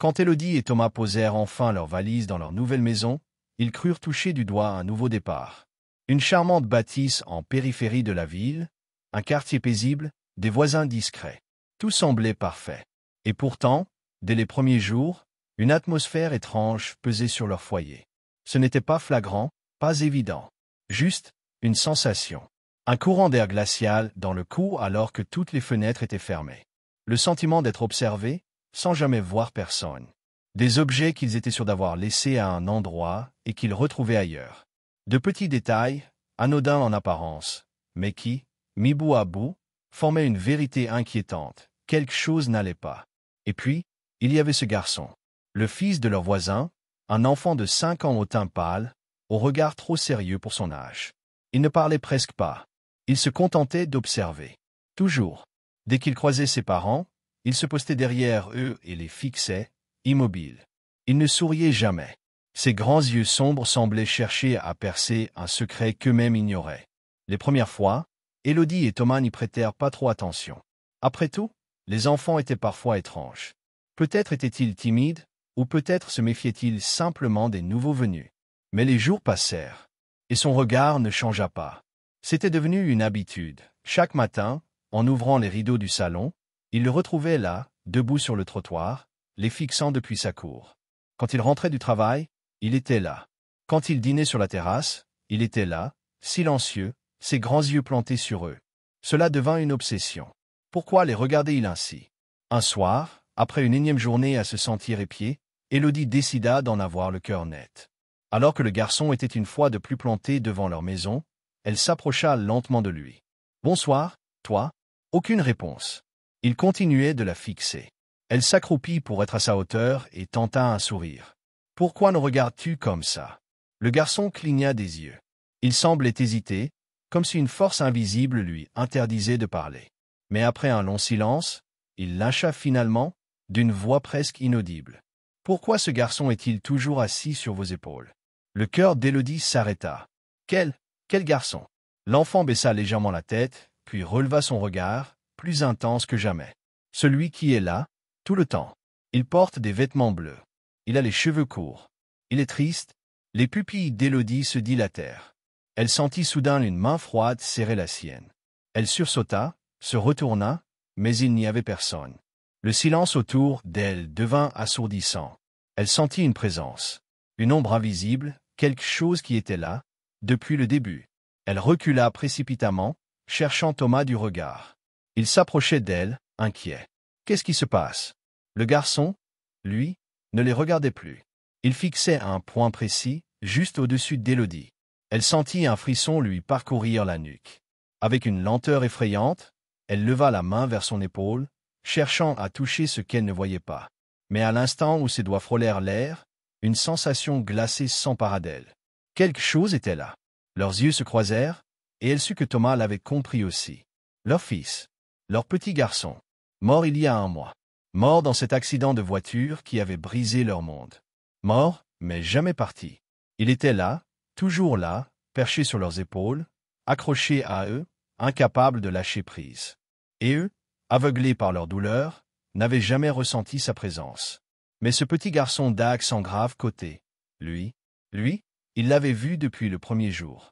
Quand Élodie et Thomas posèrent enfin leurs valises dans leur nouvelle maison, ils crurent toucher du doigt un nouveau départ. Une charmante bâtisse en périphérie de la ville, un quartier paisible, des voisins discrets. Tout semblait parfait. Et pourtant, dès les premiers jours, une atmosphère étrange pesait sur leur foyer. Ce n'était pas flagrant, pas évident. Juste une sensation. Un courant d'air glacial dans le cou alors que toutes les fenêtres étaient fermées. Le sentiment d'être observé, sans jamais voir personne. Des objets qu'ils étaient sûrs d'avoir laissés à un endroit et qu'ils retrouvaient ailleurs. De petits détails, anodins en apparence, mais qui, mis bout à bout, formaient une vérité inquiétante. Quelque chose n'allait pas. Et puis, il y avait ce garçon. Le fils de leur voisin, un enfant de 5 ans au teint pâle, au regard trop sérieux pour son âge. Il ne parlait presque pas. Il se contentait d'observer. Toujours. Dès qu'il croisait ses parents, il se postait derrière eux et les fixait, immobile. Il ne souriait jamais. Ses grands yeux sombres semblaient chercher à percer un secret qu'eux-mêmes ignoraient. Les premières fois, Élodie et Thomas n'y prêtèrent pas trop attention. Après tout, les enfants étaient parfois étranges. Peut-être étaient-ils timides, ou peut-être se méfiaient-ils simplement des nouveaux venus. Mais les jours passèrent, et son regard ne changea pas. C'était devenu une habitude. Chaque matin, en ouvrant les rideaux du salon, il le retrouvait là, debout sur le trottoir, les fixant depuis sa cour. Quand il rentrait du travail, il était là. Quand il dînait sur la terrasse, il était là, silencieux, ses grands yeux plantés sur eux. Cela devint une obsession. Pourquoi les regardait-il ainsi? Un soir, après une énième journée à se sentir épiée, Élodie décida d'en avoir le cœur net. Alors que le garçon était une fois de plus planté devant leur maison, elle s'approcha lentement de lui. « Bonsoir, toi ?» Aucune réponse. Il continuait de la fixer. Elle s'accroupit pour être à sa hauteur et tenta un sourire. « Pourquoi nous regardes-tu comme ça ?» Le garçon cligna des yeux. Il semblait hésiter, comme si une force invisible lui interdisait de parler. Mais après un long silence, il lâcha finalement, d'une voix presque inaudible. « Pourquoi ce garçon est-il toujours assis sur vos épaules ?» Le cœur d'Élodie s'arrêta. « Quel garçon ?» L'enfant baissa légèrement la tête, puis releva son regard, plus intense que jamais. « Celui qui est là, tout le temps. Il porte des vêtements bleus. Il a les cheveux courts. Il est triste. » Les pupilles d'Élodie se dilatèrent. Elle sentit soudain une main froide serrer la sienne. Elle sursauta, se retourna, mais il n'y avait personne. Le silence autour d'elle devint assourdissant. Elle sentit une présence, une ombre invisible, quelque chose qui était là, depuis le début. Elle recula précipitamment, cherchant Thomas du regard. Il s'approchait d'elle, inquiet. Qu'est-ce qui se passe? Le garçon, lui, ne les regardait plus. Il fixait un point précis, juste au-dessus d'Élodie. Elle sentit un frisson lui parcourir la nuque. Avec une lenteur effrayante, elle leva la main vers son épaule, cherchant à toucher ce qu'elle ne voyait pas. Mais à l'instant où ses doigts frôlèrent l'air, une sensation glacée s'empara d'elle. Quelque chose était là. Leurs yeux se croisèrent, et elle sut que Thomas l'avait compris aussi. Leur fils, leur petit garçon, mort il y a 1 mois. Mort dans cet accident de voiture qui avait brisé leur monde. Mort, mais jamais parti. Il était là, toujours là, perché sur leurs épaules, accroché à eux, incapable de lâcher prise. Et eux, aveuglés par leur douleur, n'avaient jamais ressenti sa présence. Mais ce petit garçon d'accent grave côté, lui, il l'avait vu depuis le premier jour.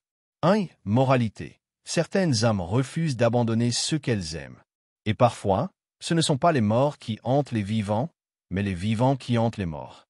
Moralité. Certaines âmes refusent d'abandonner ceux qu'elles aiment. Et parfois, ce ne sont pas les morts qui hantent les vivants, mais les vivants qui hantent les morts.